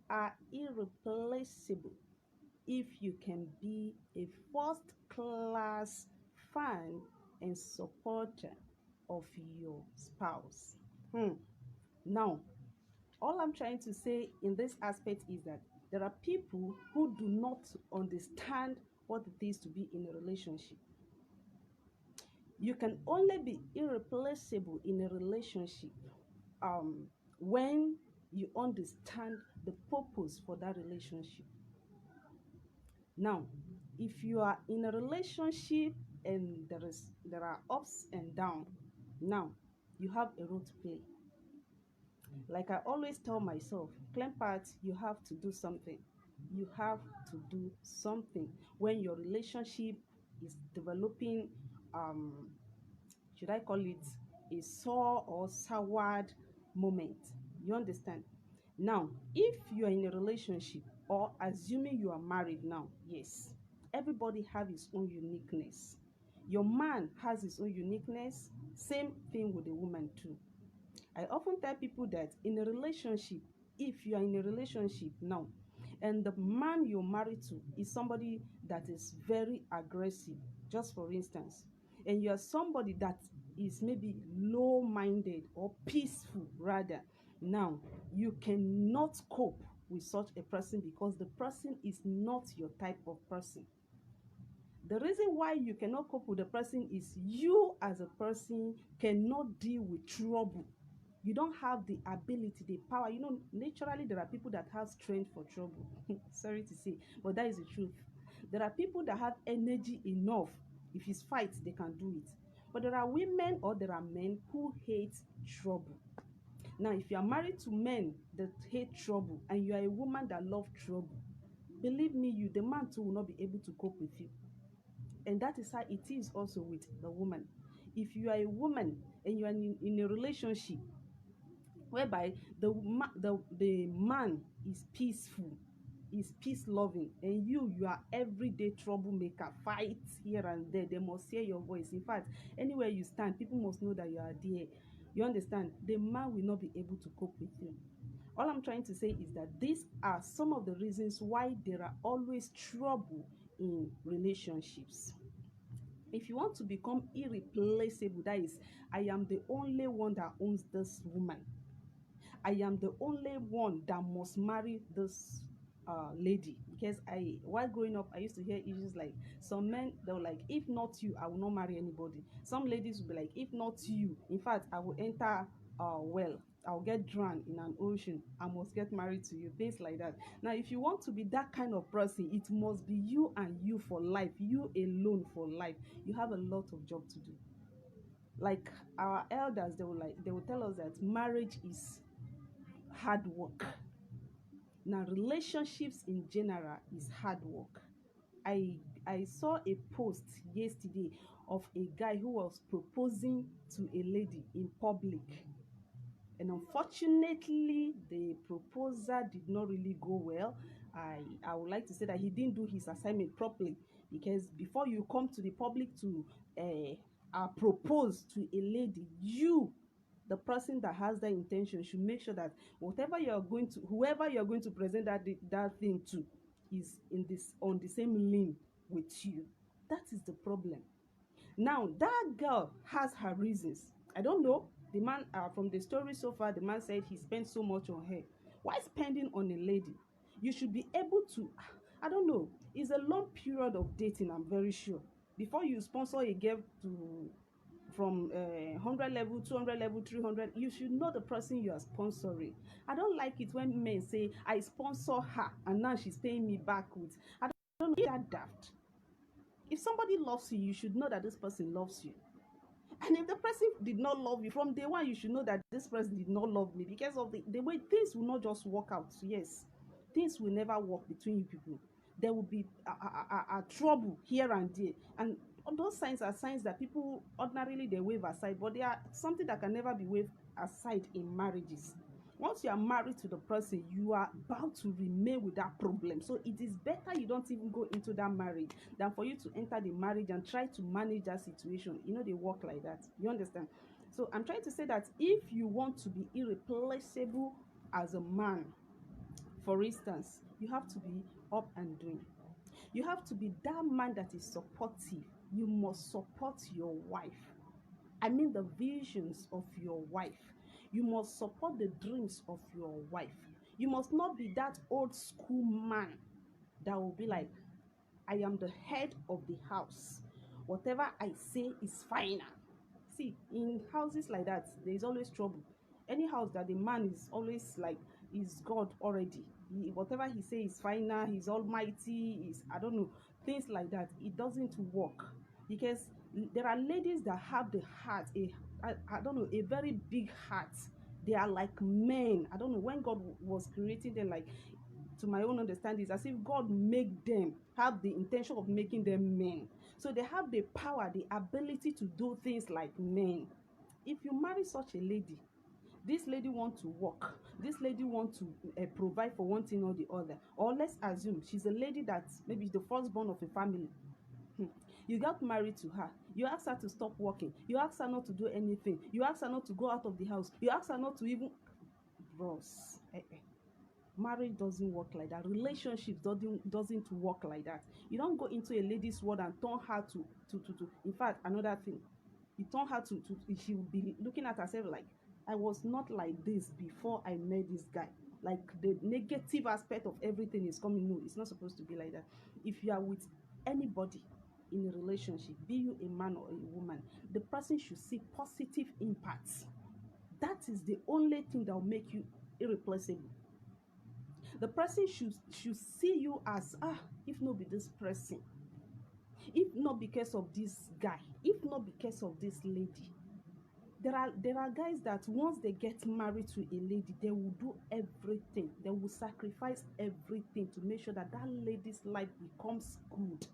are irreplaceable if you can be a first class fan and supporter of your spouse. Now, all I'm trying to say in this aspect is that there are people who do not understand what it is to be in a relationship. You can only be irreplaceable in a relationship um, when you understand the purpose for that relationship. Now, if you are in a relationship and there are ups and downs, now you have a role to play. Like I always tell myself, claim part, you have to do something. You have to do something when your relationship is developing, um, should I call it a sour or soured moment? You understand? Now, if you are in a relationship or assuming you are married now, yes, everybody have his own uniqueness. Your man has his own uniqueness, same thing with the woman too. I often tell people that in a relationship, if you are in a relationship now, and the man you're married to is somebody that is very aggressive, just for instance, and you are somebody that is maybe low minded or peaceful, rather, now you cannot cope with such a person because the person is not your type of person. The reason why you cannot cope with the person is you as a person cannot deal with trouble. You don't have the ability, the power. You know, naturally there are people that have strength for trouble. Sorry to say, but that is the truth. There are people that have energy enough. If it's fight, they can do it. But there are women or there are men who hate trouble. Now, if you are married to men that hate trouble and you are a woman that love trouble, believe me, you the man too will not be able to cope with you. And that is how it is also with the woman. If you are a woman and you are in a relationship whereby the man is peaceful, is peace loving, and you are everyday troublemaker, fight here and there, they must hear your voice. In fact, anywhere you stand, people must know that you are there. You understand? The man will not be able to cope with you. All I'm trying to say is that these are some of the reasons why there are always trouble in relationships. If you want to become irreplaceable, that is, I am the only one that owns this woman. I am the only one that must marry this lady. Because while growing up, I used to hear issues like some men, they were like, if not you, I will not marry anybody. Some ladies will be like, if not you, in fact, I will enter well. I'll get drowned in an ocean. I must get married to you. Things like that. Now, if you want to be that kind of person, it must be you and you for life. You alone for life. You have a lot of job to do. Like our elders, they will tell us that marriage is hard work. Now, relationships in general is hard work. I I saw a post yesterday of a guy who was proposing to a lady in public. And unfortunately, the proposal did not really go well. I would like to say that he didn't do his assignment properly, because before you come to the public to propose to a lady, you, the person that has that intention, should make sure that whoever you are going to present that thing to is in this on the same lane with you. That is the problem. Now, that girl has her reasons. I don't know. The man, from the story so far, the man said he spent so much on her. Why spending on a lady? You should be able to, I don't know. It's a long period of dating, I'm very sure. Before you sponsor a girl to from 100 level, 200 level, 300, you should know the person you are sponsoring. I don't like it when men say, I sponsor her and now she's paying me back with. I don't know that daft. If somebody loves you, you should know that this person loves you. And if the person did not love you from day one, you should know that this person did not love me, because of the way things will not just work out. Yes, things will never work between you people. There will be a trouble here and there. And those signs are signs that people ordinarily they wave aside, but they are something that can never be waved aside in marriages. Once you are married to the person, you are about to remain with that problem. So it is better you don't even go into that marriage than for you to enter the marriage and try to manage that situation. You know, they work like that. You understand? So I'm trying to say that if you want to be irreplaceable as a man, For instance, you have to be up and doing. You have to be that man that is supportive. You must support your wife. I mean, the visions of your wife. You must support the dreams of your wife. You must not be that old school man that will be like, I am the head of the house. Whatever I say is final. See, in houses like that, there is always trouble. Any house that the man is always like, is God already. Whatever he says is final, he's almighty, is, I don't know, things like that. It doesn't work. Because there are ladies that have the heart, I don't know, a very big heart. They are like men. I don't know, when God was creating them, like, to my own understanding, it's as if God made them have the intention of making them men. So they have the power, the ability to do things like men. If you marry such a lady, this lady want to work, this lady want to provide for one thing or the other, or let's assume she's a lady that maybe is the firstborn of a family. You got married to her, you ask her to stop working, you ask her not to do anything, you ask her not to go out of the house, you ask her not to even, bros, marriage doesn't work like that. Relationships doesn't work like that. You don't go into a lady's world and turn her to in fact, another thing, you turn her to she will be looking at herself like, I was not like this before I met this guy. Like, the negative aspect of everything is coming. No, it's not supposed to be like that. If you are with anybody in a relationship, be you a man or a woman, the person should see positive impacts. That is the only thing that will make you irreplaceable. The person should see you as, if not be this person, if not because of this guy, if not because of this lady. There are guys that once they get married to a lady, they will do everything, they will sacrifice everything to make sure that that lady's life becomes good.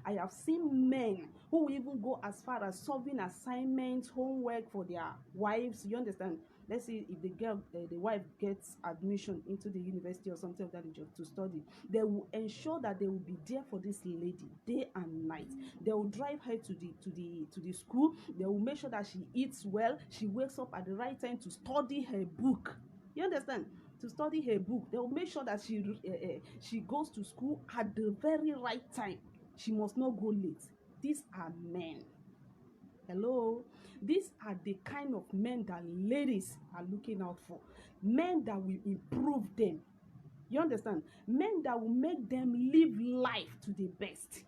I have seen men who will even go as far as solving assignments, homework for their wives. You understand? Let's say if the wife gets admission into the university or something of that nature to study, they will ensure that they will be there for this lady day and night. They will drive her to the school. They will make sure that she eats well. She wakes up at the right time to study her book. You understand? To study her book. They will make sure that she goes to school at the very right time. She must not go late. These are men. Hello? These are the kind of men that ladies are looking out for. Men that will improve them. You understand? Men that will make them live life to the best.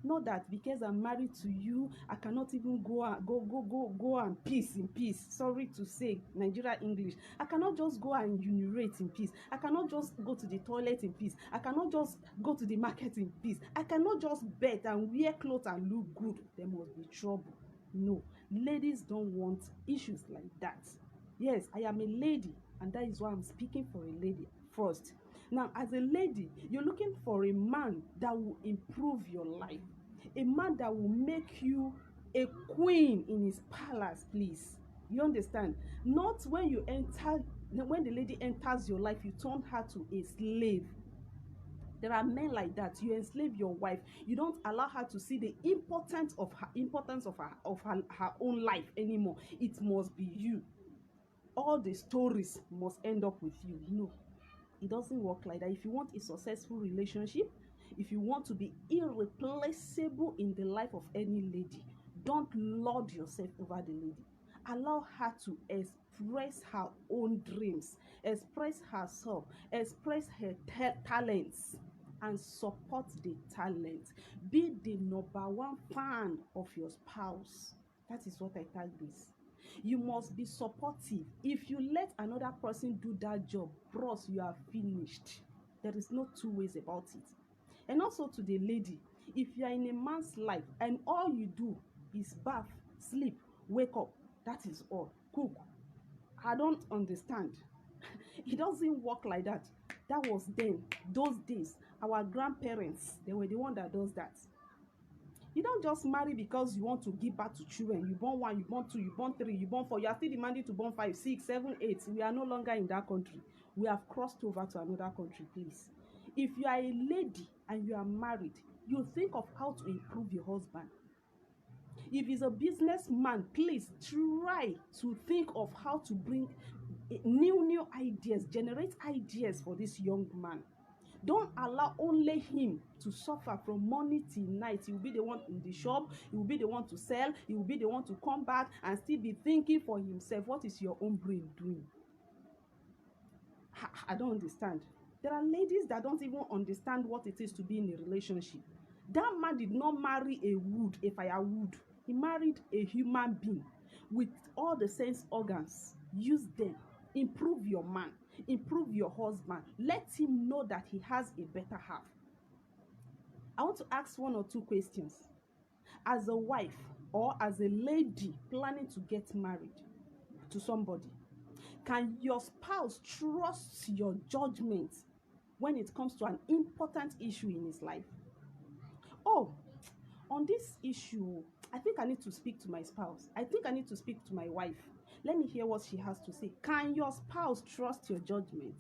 Not that because I'm married to you, I cannot even go and piss in peace. Sorry to say, Nigeria English. I cannot just go and urinate in peace. I cannot just go to the toilet in peace. I cannot just go to the market in peace. I cannot just bet and wear clothes and look good. There must be trouble. No, ladies don't want issues like that. Yes, I am a lady, and that is why I'm speaking for a lady first. Now, as a lady, you're looking for a man that will improve your life, a man that will make you a queen in his palace, please. You understand? Not when when the lady enters your life, you turn her to a slave. There are men like that. You enslave your wife. You don't allow her to see the importance of her own life anymore. It must be you. All the stories must end up with you. No, it doesn't work like that. If you want a successful relationship, if you want to be irreplaceable in the life of any lady, don't lord yourself over the lady. Allow her to express her own dreams, express herself, express her talents, and support the talent. Be the number one fan of your spouse. That is what I tag this. You must be supportive. If you let another person do that job, bros, you are finished. There is no two ways about it. And also to the lady, if you are in a man's life and all you do is bath, sleep, wake up, that is all. Cook. I don't understand. It doesn't work like that. That was then, those days. Our grandparents, they were the one that does that. You don't just marry because you want to give birth to children. You born one, you born two, you born three, you born four. You are still demanding to born 5, 6, 7, 8. We are no longer in that country. We have crossed over to another country, please. If you are a lady and you are married, you think of how to improve your husband. If he's a businessman, please try to think of how to bring new ideas, generate ideas for this young man. Don't allow only him to suffer from morning till night. He will be the one in the shop, he will be the one to sell, he will be the one to come back and still be thinking for himself. What is your own brain doing? I don't understand. There are ladies that don't even understand what it is to be in a relationship. That man did not marry a firewood. He married a human being with all the sense organs. Use them. Improve your man. Improve your husband. Let him know that he has a better half. I want to ask one or two questions. As a wife or as a lady planning to get married to somebody, can your spouse trust your judgment when it comes to an important issue in his life? Oh, on this issue, I think I need to speak to my spouse. I think I need to speak to my wife. Let me hear what she has to say. Can your spouse trust your judgment?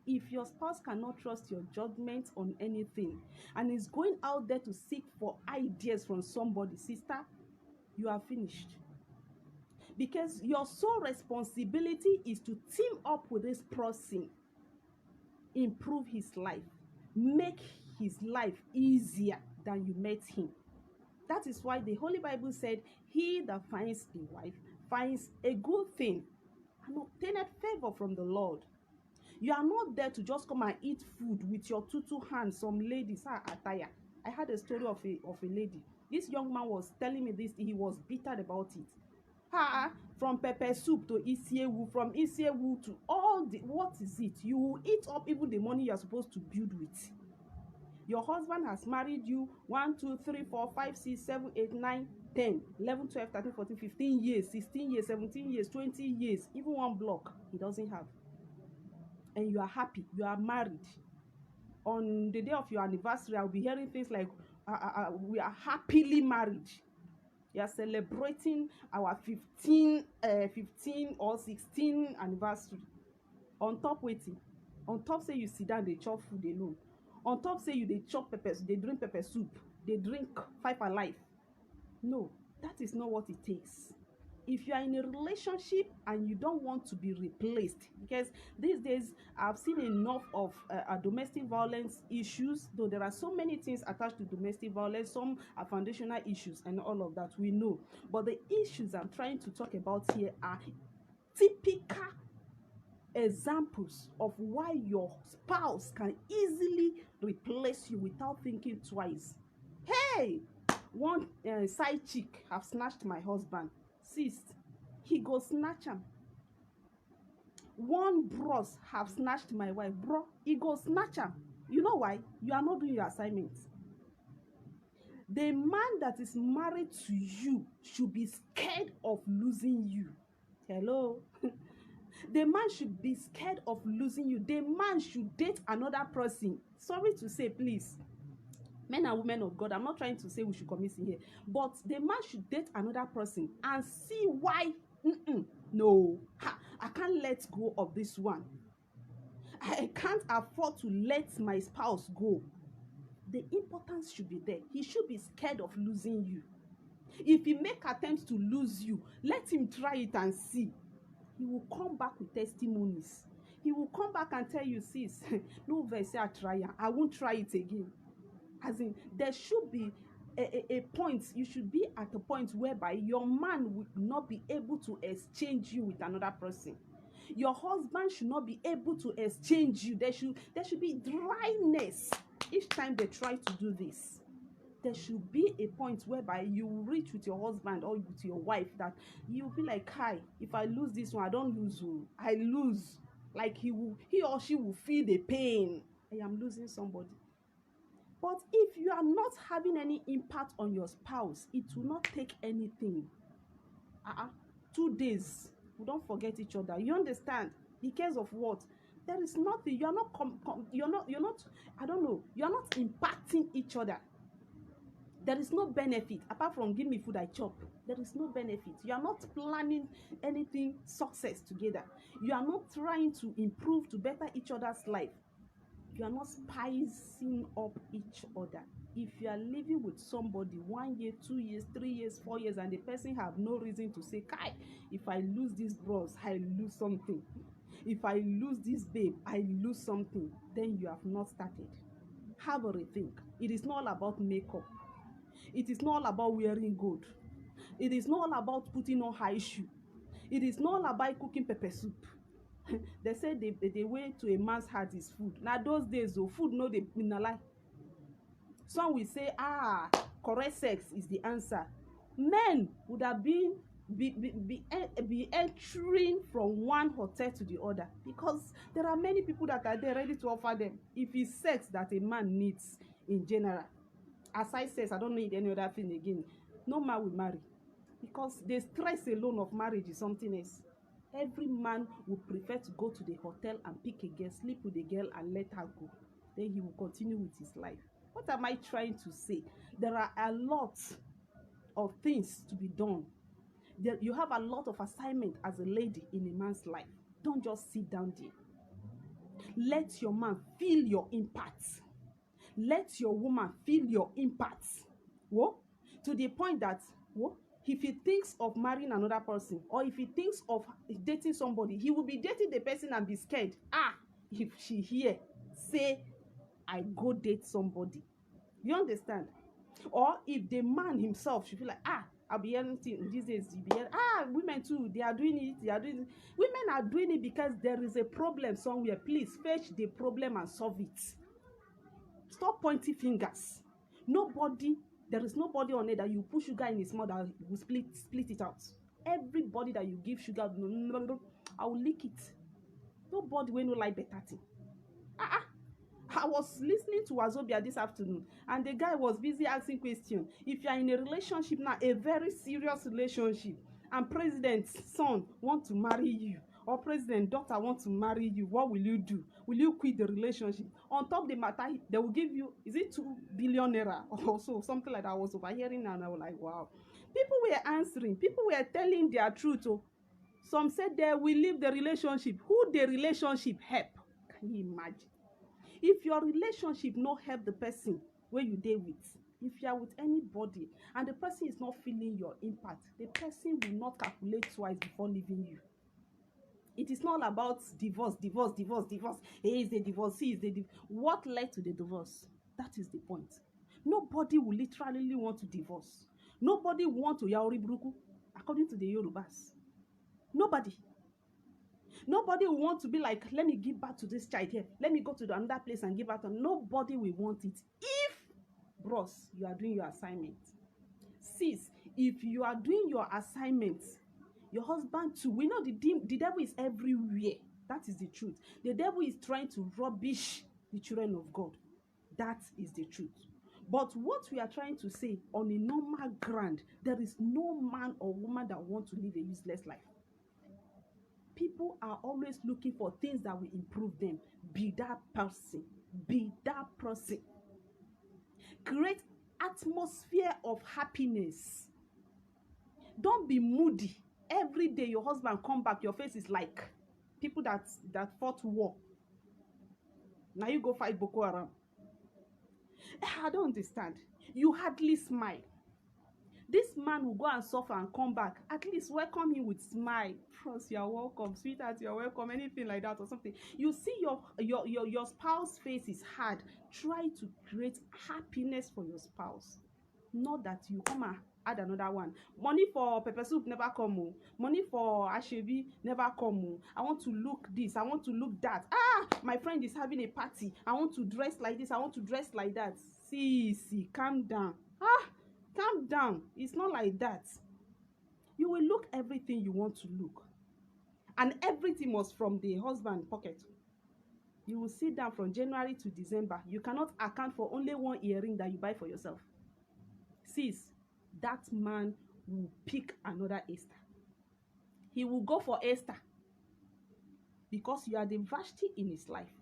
If your spouse cannot trust your judgment on anything and is going out there to seek for ideas from somebody, sister, you are finished. Because your sole responsibility is to team up with this person, improve his life, make his life easier than you met him. That is why the Holy Bible said, he that finds a wife finds a good thing and obtaineth favor from the Lord. You are not there to just come and eat food with your two hands. Some ladies are attire. I had a story of a lady. This young man was telling me this. He was bitter about it. From pepper soup to isiewu, from isiewu to all the, what is it? You will eat up even the money you are supposed to build with. Your husband has married you 1, 2, 3, 4, 5, 6, 7, 8, 9, 10, 11, 12, 13, 14, 15 years, 16 years, 17 years, 20 years, even one block he doesn't have. And you are happy, you are married. On the day of your anniversary, I'll be hearing things like, we are happily married. You are celebrating our 15 or 16 anniversary. On top waiting. On top say you sit down, they chop food alone. On top say you they chop peppers, they drink pepper soup, they drink Five Alive. No, that is not what it takes. If you are in a relationship and you don't want to be replaced, because these days I've seen enough of domestic violence issues, though there are so many things attached to domestic violence, some are foundational issues and all of that, we know. But the issues I'm trying to talk about here are typical examples of why your spouse can easily replace you without thinking twice. Hey, one side chick have snatched my husband. Sis, he go snatch am. One bros have snatched my wife. Bro, he go snatch am. You know why? You are not doing your assignments. The man that is married to you should be scared of losing you. Hello? The man should be scared of losing you. The man should date another person. Sorry to say, please. Men and women of God, I'm not trying to say we should commit sin here, but the man should date another person and see why. No, I can't let go of this one. I can't afford to let my spouse go. The importance should be there. He should be scared of losing you. If he make attempts to lose you, let him try it and see. He will come back with testimonies. He will come back and tell you, sis, no verse I try, I won't try it again. As in, there should be a point, you should be at a point whereby your man would not be able to exchange you with another person. Your husband should not be able to exchange you. There should be dryness each time they try to do this. There should be a point whereby you reach with your husband or with your wife that you'll be like, hi, if I lose this one, I don't lose you. I lose. Like he or she will feel the pain. I am losing somebody. But if you are not having any impact on your spouse, it will not take anything. 2 days, we don't forget each other. You understand? Because of what? There is nothing. You are not. You're not. I don't know. You are not impacting each other. There is no benefit apart from give me food I chop. There is no benefit. You are not planning anything success together. You are not trying to improve to better each other's life. You are not spicing up each other. If you are living with somebody 1 year, 2 years, 3 years, 4 years, and the person have no reason to say, Kai, if I lose this bros, I lose something. If I lose this babe, I lose something. Then you have not started. Have a rethink. It is not all about makeup. It is not all about wearing gold. It is not all about putting on high shoe. It is not all about cooking pepper soup. They say the way to a man's heart is food. Now those days, though, food no dey na lie. Some will say, correct sex is the answer. Men would have be entering from one hotel to the other, because there are many people that are there ready to offer them. If it's sex that a man needs in general, aside sex, I don't need any other thing again. No man will marry, because the stress alone of marriage is something else. Every man would prefer to go to the hotel and pick a girl, sleep with the girl, and let her go. Then he will continue with his life. What am I trying to say? There are a lot of things to be done. You have a lot of assignment as a lady in a man's life. Don't just sit down there. Let your man feel your impact. Let your woman feel your impact. Whoa? To the point that, whoa, if he thinks of marrying another person, or if he thinks of dating somebody, he will be dating the person and be scared. If she hear say, I go date somebody. You understand? Or if the man himself should feel like, I'll be hearing these days, you be hearing, women too, they are doing it. Women are doing it because there is a problem somewhere. Please fetch the problem and solve it. Stop pointing fingers. There is nobody on it that you put sugar in his mouth that will split it out. Everybody that you give sugar, I will lick it. Nobody will no like better thing. I was listening to Wazobia this afternoon, and the guy was busy asking questions. If you are in a relationship now, a very serious relationship, and president's son want to marry you, or president's daughter want to marry you, what will you do? Will you quit the relationship? On top of the matter, they will give you, is it 2 billion naira or so, something like that. I was overhearing, and I was like, wow. People were answering. People were telling their truth. Some said they will leave the relationship. Who the relationship help? Can you imagine? If your relationship not help the person where you dey with, if you are with anybody and the person is not feeling your impact, the person will not calculate twice before leaving you. It is not about divorce. He is the divorcee, is the what led to the divorce? That is the point. Nobody will literally want to divorce. Nobody will want to yaori bruku, according to the Yorubas. Nobody will want to be like, let me give back to this child here. Let me go to another place and give back to. Nobody will want it. If, bros, you are doing your assignment. Sis, if you are doing your assignment, your husband too. We know the devil is everywhere. That is the truth. The devil is trying to rubbish the children of God. That is the truth. But what we are trying to say, on a normal ground, there is no man or woman that wants to live a useless life. People are always looking for things that will improve them. Be that person. Be that person. Create atmosphere of happiness. Don't be moody. Every day your husband come back, your face is like people that fought war. Now you go fight Boko Haram. I don't understand. You hardly smile. This man will go and suffer and come back. At least welcome him with smile. Pros, you are welcome. Sweetheart, you are welcome. Anything like that or something. You see your spouse's face is hard. Try to create happiness for your spouse. Not that you come and add another one. Money for pepper soup never come. Money for ashebi never come. I want to look this. I want to look that. My friend is having a party. I want to dress like this. I want to dress like that. See, calm down. Calm down. It's not like that. You will look everything you want to look. And everything was from the husband pocket. You will sit down from January to December. You cannot account for only one earring that you buy for yourself. Sis, that man will pick another Esther. He will go for Esther. Because you are the Vashti in his life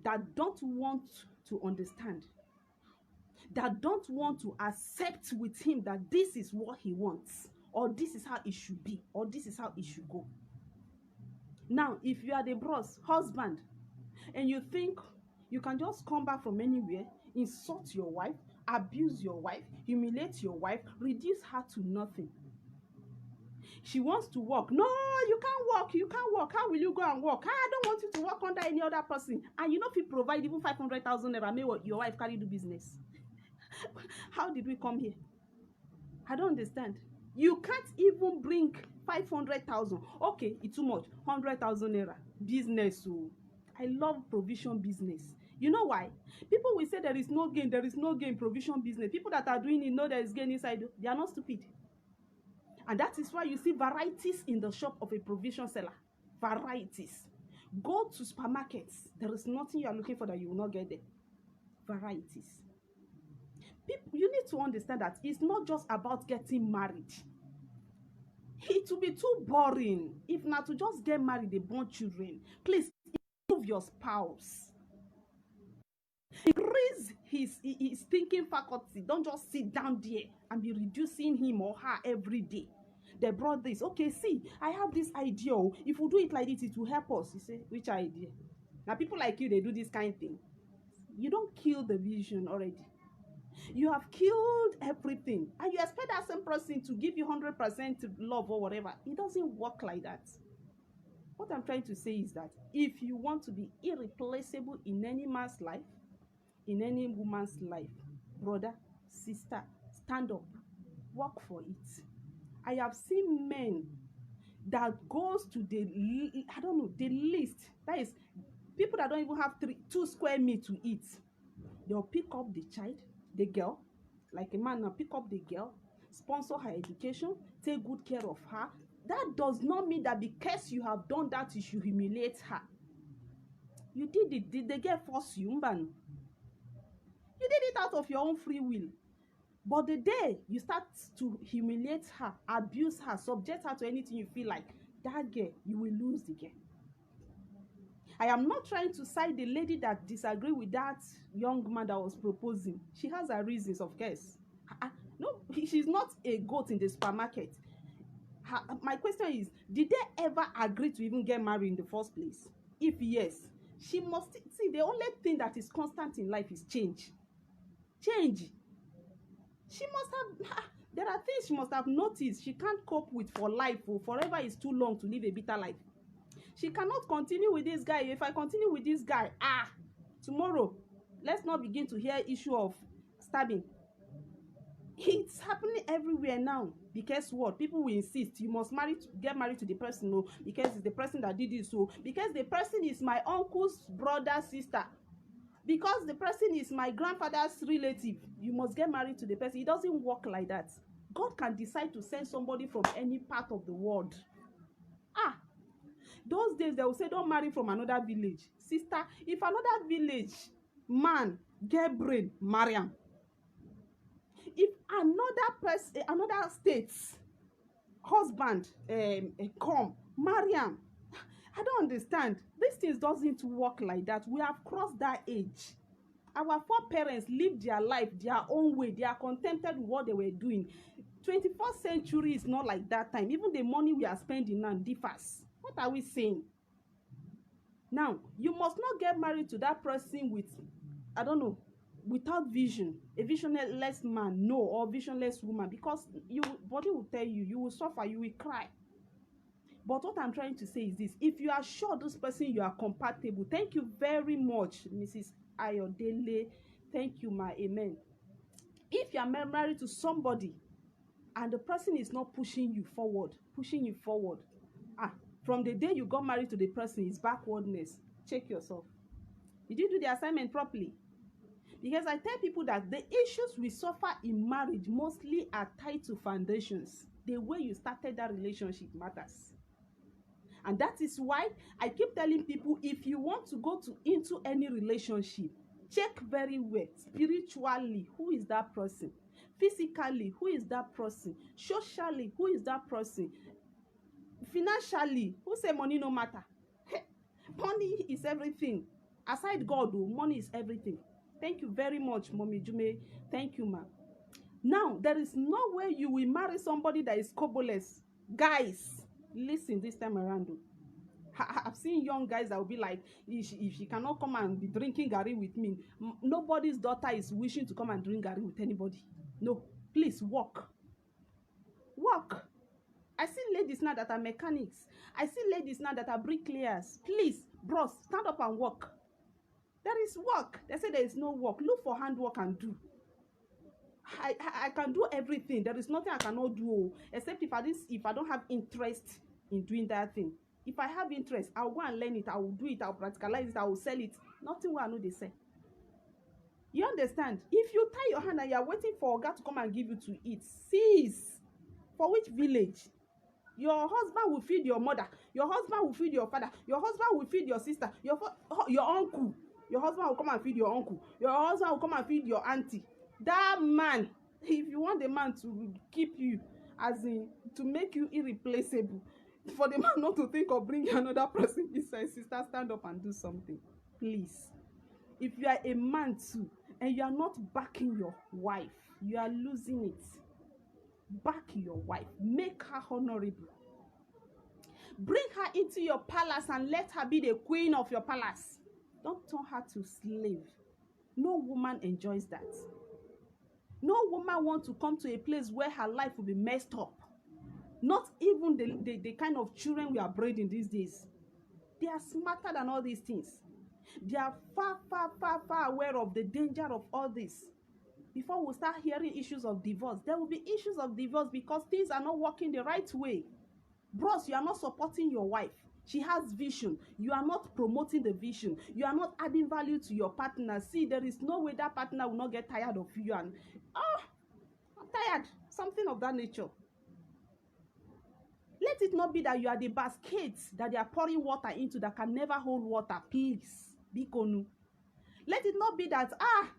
that don't want to understand, that don't want to accept with him that this is what he wants, or this is how it should be, or this is how it should go. Now, if you are the boss, husband, and you think you can just come back from anywhere, insult your wife, abuse your wife, humiliate your wife, reduce her to nothing. She wants to work. No, you can't work. You can't work. How will you go and work? I don't want you to work under any other person. And you know, if you provide even 500,000 naira, may your wife carry do business. How did we come here? I don't understand. You can't even bring 500,000. Okay, it's too much. 100,000 naira. Business. So I love provision business. You know why? People will say there is no gain. There is no gain provision business. People that are doing it know there is gain inside. They are not stupid. And that is why you see varieties in the shop of a provision seller. Varieties. Go to supermarkets. There is nothing you are looking for that you will not get there. Varieties. People, you need to understand that it's not just about getting married. It will be too boring if not to just get married, they born children. Please improve your spouse. Increase his thinking faculty. Don't just sit down there and be reducing him or her every day. They brought this. Okay, see, I have this idea. If we do it like this, it will help us. You say, which idea? Now, people like you, they do this kind of thing. You don't kill the vision already. You have killed everything. And you expect that same person to give you 100% love or whatever. It doesn't work like that. What I'm trying to say is that if you want to be irreplaceable in any man's life, in any woman's life, brother, sister, stand up, work for it. I have seen men that goes to the list. That is, people that don't even have 2 square meals to eat. They'll pick up the child, the girl, like a man now, pick up the girl, sponsor her education, take good care of her. That does not mean that because you have done that, you should humiliate her. You did it. Did the girl force you? Mbanu? You did it out of your own free will. But the day you start to humiliate her, abuse her, subject her to anything you feel like, that girl, you will lose the girl. I am not trying to cite the lady that disagree with that young man that was proposing. She has her reasons, of course. No, she's not a goat in the supermarket. My question is, did they ever agree to even get married in the first place? If yes, she must see the only thing that is constant in life is change. Change. She must have, there are things she must have noticed she can't cope with for life. Forever is too long to live a bitter life. She cannot continue with this guy. If I continue with this guy, tomorrow, let's not begin to hear issue of stabbing. It's happening everywhere now. Because what? People will insist you must get married to the person, no, because it's the person that did it. So because the person is my uncle's brother, sister, because the person is my grandfather's relative, you must get married to the person. It doesn't work like that. God can decide to send somebody from any part of the world. Those days they will say don't marry from another village. Sister, if another village man get brain, marry am. If another person, another state's husband come, marry am. I don't understand. These things doesn't work like that. We have crossed that age. Our foreparents lived their life their own way. They are contented with what they were doing. 21st century is not like that time. Even the money we are spending now differs. What are we saying? Now, you must not get married to that person with, without vision. A visionless man, no, or visionless woman, because body will tell you, you will suffer, you will cry. But what I'm trying to say is this: if you are sure this person you are compatible, thank you very much, Mrs. Ayodele. Thank you, my amen. If you are married to somebody and the person is not pushing you forward, from the day you got married to the person is backwardness. Check yourself. Did you do the assignment properly? Because I tell people that the issues we suffer in marriage mostly are tied to foundations. The way you started that relationship matters. And that is why I keep telling people, if you want to go into any relationship, check very well. Spiritually, who is that person? Physically, who is that person? Socially, who is that person? Financially, who say money no matter? Money is everything. Aside God, money is everything. Thank you very much, Mommy Jume. Thank you, ma. Now, there is no way you will marry somebody that is koboless. Guys, listen this time around. I've seen young guys that will be like, if she cannot come and be drinking garri with me, nobody's daughter is wishing to come and drink garri with anybody. No, please walk. Walk. I see ladies now that are mechanics. I see ladies now that are bricklayers. Please, bros, stand up and work. There is work. They say there is no work. Look for handwork and do. I can do everything. There is nothing I cannot do, except if I don't have interest in doing that thing. If I have interest, I'll go and learn it. I will do it. I'll practicalize it. I will sell it. Nothing will I know they say. You understand? If you tie your hand and you are waiting for God to come and give you to eat, cease. For which village? Your husband will feed your mother. Your husband will feed your father. Your husband will feed your sister. Your uncle. Your husband will come and feed your uncle. Your husband will come and feed your auntie. That man, if you want the man to keep you, as in to make you irreplaceable, for the man not to think of bringing another person inside, sister, stand up and do something, please. If you are a man too and you are not backing your wife, you are losing it. Back your wife, make her honorable. Bring her into your palace and let her be the queen of your palace. Don't turn her to slave. No woman enjoys that. No woman wants to come to a place where her life will be messed up. Not even the kind of children we are breeding these days. They are smarter than all these things. They are far, far, far, far aware of the danger of all this. Before we start hearing issues of divorce, there will be issues of divorce because things are not working the right way. Bros, you are not supporting your wife. She has vision. You are not promoting the vision. You are not adding value to your partner. See, there is no way that partner will not get tired of you and, I'm tired. Something of that nature. Let it not be that you are the baskets that they are pouring water into that can never hold water. Please, Bikonu. Let it not be that,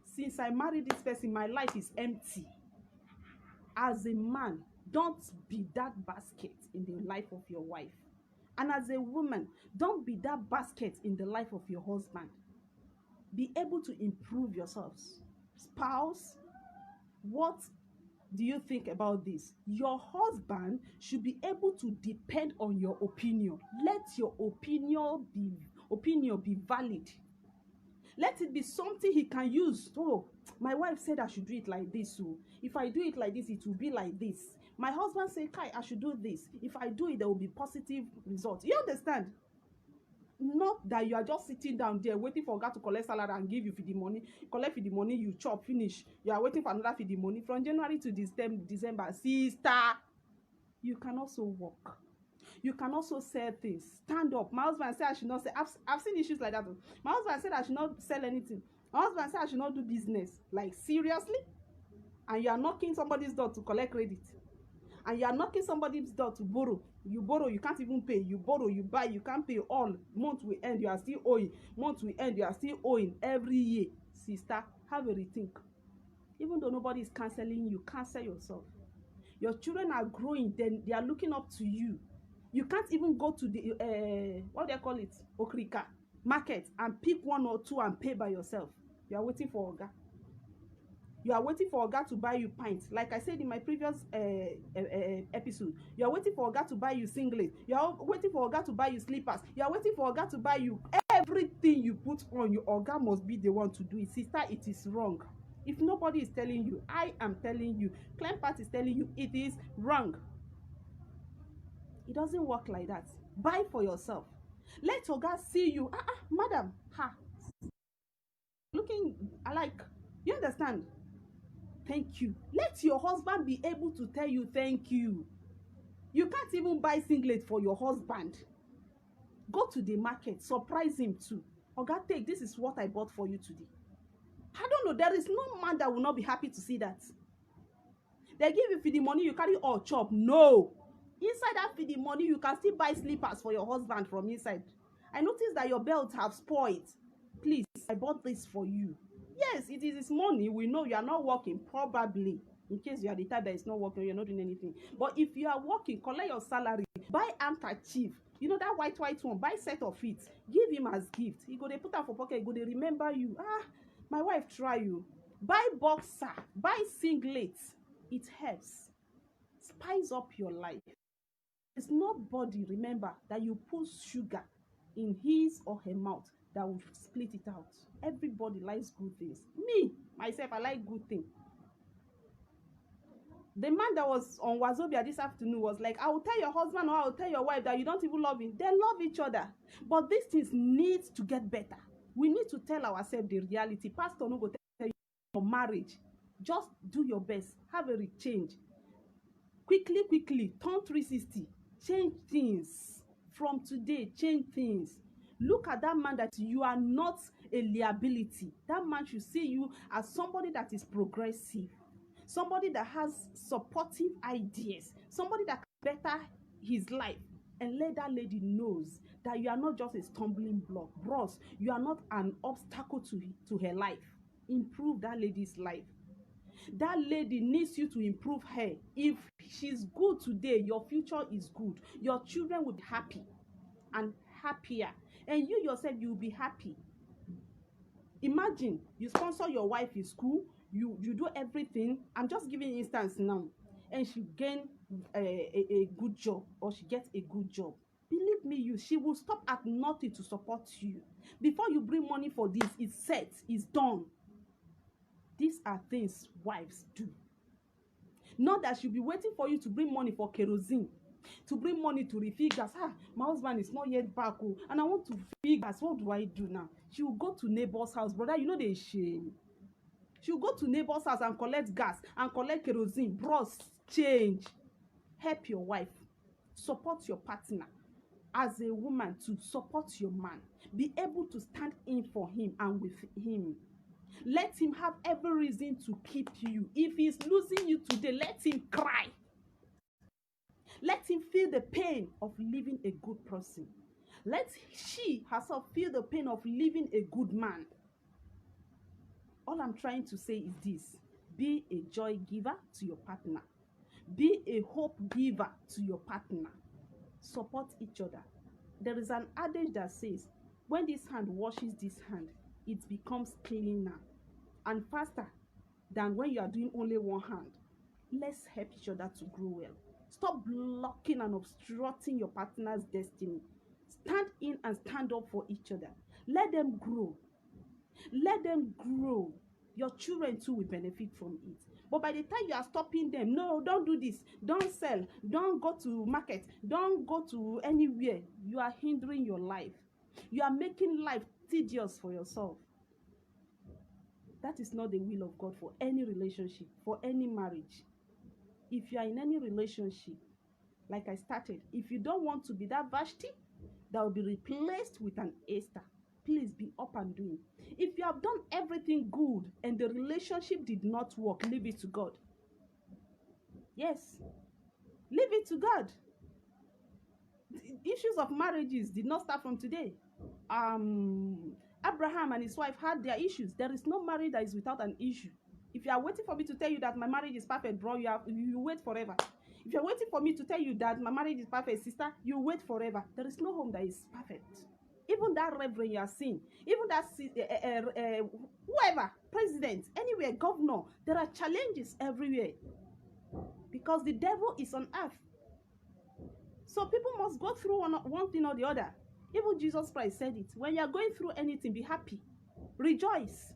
since I married this person, my life is empty. As a man, don't be that basket in the life of your wife. And as a woman, don't be that basket in the life of your husband. Be able to improve yourselves. Spouse, what do you think about this? Your husband should be able to depend on your opinion. Let your opinion be valid. Let it be something he can use. Oh, my wife said I should do it like this. So if I do it like this, it will be like this. My husband said, Kai, I should do this. If I do it, there will be positive results. You understand? Not that you are just sitting down there waiting for God to collect salary and give you for the money. Collect for the money, you chop, finish. You are waiting for another for the money. From January to December, sister, you can also work. You can also sell things. Stand up. My husband said I should not sell. I've seen issues like that. My husband said I should not sell anything. My husband said I should not do business. Like, seriously? And you are knocking somebody's door to collect credit. And you are knocking somebody's door to borrow. You borrow, you can't even pay. You borrow, you buy, you can't pay. All month will end, you are still owing. Month will end, you are still owing every year. Sister, have a rethink. Even though nobody is canceling you, cancel yourself. Your children are growing, then they are looking up to you. You can't even go to the what do they call it, Okrika market, and pick one or two and pay by yourself. You are waiting for Oga. You are waiting for Oga to buy you pints. Like I said in my previous episode, you are waiting for Oga to buy you singlet. You are waiting for Oga to buy you slippers. You are waiting for Oga to buy you everything you put on. Your Oga must be the one to do it. Sister, it is wrong. If nobody is telling you, I am telling you. Clempat is telling you, it is wrong. It doesn't work like that. Buy for yourself. Let Oga see you. Madam, looking alike. You understand? Thank you. Let your husband be able to tell you thank you. You can't even buy singlet for your husband. Go to the market. Surprise him too. Oga, take, this is what I bought for you today. I don't know. There is no man that will not be happy to see that. They give you for the money, you carry all chop. No. Inside that for the money, you can still buy slippers for your husband from inside. I noticed that your belts have spoiled. Please, I bought this for you. Yes, it is his money. We know you are not working, probably. In case you are the type that is not working, you're not doing anything. But if you are working, collect your salary. Buy handkerchief. You know that white one. Buy set of it. Give him as gift. He go, they put out for pocket. He go, they remember you. My wife try you. Buy boxer. Buy singlet. It helps. Spice up your life. There's nobody, remember, that you put sugar in his or her mouth that will split it out. Everybody likes good things. Me, myself, I like good things. The man that was on Wazobia this afternoon was like, I will tell your husband or I will tell your wife that you don't even love him. They love each other. But these things need to get better. We need to tell ourselves the reality. Pastor no go tell you for marriage. Just do your best. Have a change. Quickly, turn 360. Change things. From today, change things. Look at that man that you are not a liability. That man should see you as somebody that is progressive, somebody that has supportive ideas, somebody that can better his life. And let that lady knows that you are not just a stumbling block. Bros, you are not an obstacle to her life. Improve that lady's life. That lady needs you to improve her. If she's good today, your future is good. Your children will be happy and happier. And you yourself, you will be happy. Imagine you sponsor your wife in school, you do everything. I'm just giving instance now. And she gain a good job, or she gets a good job. Believe me, she will stop at nothing to support you. Before you bring money for this, it's set, it's done. These are things wives do. Not that she'll be waiting for you to bring money for kerosene, to bring money to refill gas. My husband is not yet back, and I want to refill gas. What do I do now? She will go to neighbor's house, brother. You know they shame. She will go to neighbor's house and collect gas and collect kerosene. Bros, change. Help your wife. Support your partner. As a woman, to support your man. Be able to stand in for him and with him. Let him have every reason to keep you. If he's losing you today, let him cry. Let him feel the pain of leaving a good person. Let she herself feel the pain of leaving a good man. All I'm trying to say is this: be a joy giver to your partner. Be a hope giver to your partner. Support each other. There is an adage that says, when this hand washes this hand, it becomes cleaner and faster than when you are doing only one hand. Let's help each other to grow well. Stop blocking and obstructing your partner's destiny. Stand in and stand up for each other. Let them grow. Let them grow. Your children too will benefit from it. But by the time you are stopping them, no, don't do this, don't sell, don't go to market, don't go to anywhere, you are hindering your life. You are making life tedious for yourself. That is not the will of God for any relationship, for any marriage. If you are in any relationship, like I started, if you don't want to be that Vashti that will be replaced with an Esther, please be up and doing. If you have done everything good and the relationship did not work, leave it to God. Yes, leave it to God. The issues of marriages did not start from today. Abraham and his wife had their issues. There is no marriage that is without an issue. If you are waiting for me to tell you that my marriage is perfect, bro, you wait forever. If you're waiting for me to tell you that my marriage is perfect, sister, you wait forever. There is no home that is perfect. Even that reverend you are seeing, even that whoever, president, anywhere, governor, there are challenges everywhere because the devil is on earth. So people must go through one thing or the other. Even Jesus Christ said it. When you are going through anything, be happy. Rejoice.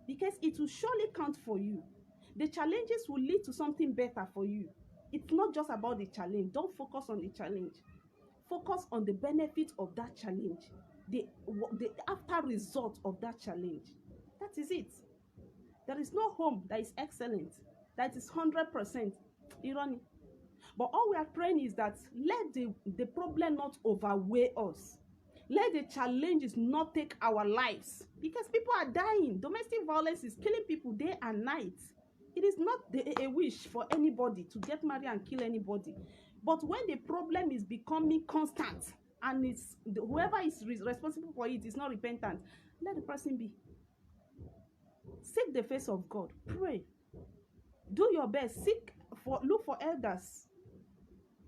Because it will surely count for you. The challenges will lead to something better for you. It's not just about the challenge. Don't focus on the challenge. Focus on the benefit of that challenge. The after result of that challenge. That is it. There is no home that is excellent. That is 100% irony. But all we are praying is that let the problem not overweigh us. Let the challenges not take our lives. Because people are dying. Domestic violence is killing people day and night. It is not a wish for anybody to get married and kill anybody. But when the problem is becoming constant and it's whoever is responsible for it is not repentant, let the person be. Seek the face of God. Pray. Do your best. Look for elders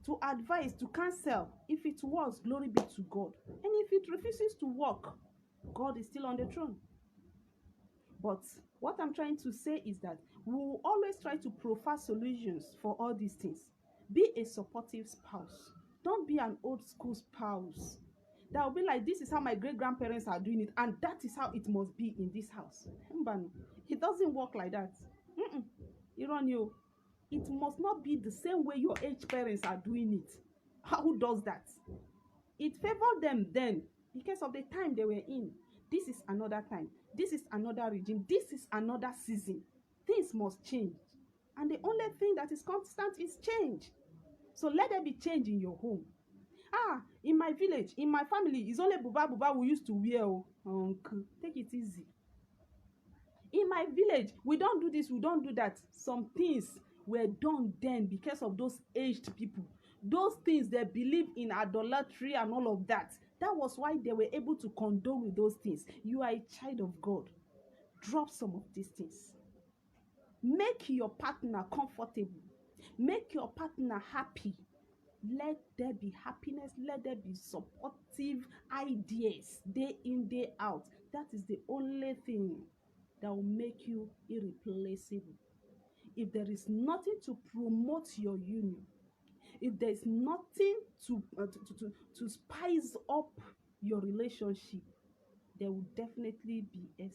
to advise, to counsel. If it works, glory be to God. And if it refuses to work, God is still on the throne. But what I'm trying to say is that we will always try to provide solutions for all these things. Be a supportive spouse. Don't be an old school spouse that will be like, this is how my great-grandparents are doing it, and that is how it must be in this house. It doesn't work like that. You run you. It must not be the same way your age parents are doing it. Who does that? It favored them then because of the time they were in. This is another time. This is another regime. This is another season. Things must change. And the only thing that is constant is change. So let there be change in your home. In my village, in my family, it's only buba buba we used to wear. Oh, uncle, take it easy. In my village, we don't do this, we don't do that. Some things were done then because of those aged people. Those things they believe in idolatry and all of that. That was why they were able to condone with those things. You are a child of God. Drop some of these things. Make your partner comfortable. Make your partner happy. Let there be happiness. Let there be supportive ideas day in, day out. That is the only thing that will make you irreplaceable. If there is nothing to promote your union, if there is nothing to spice up your relationship, there will definitely be a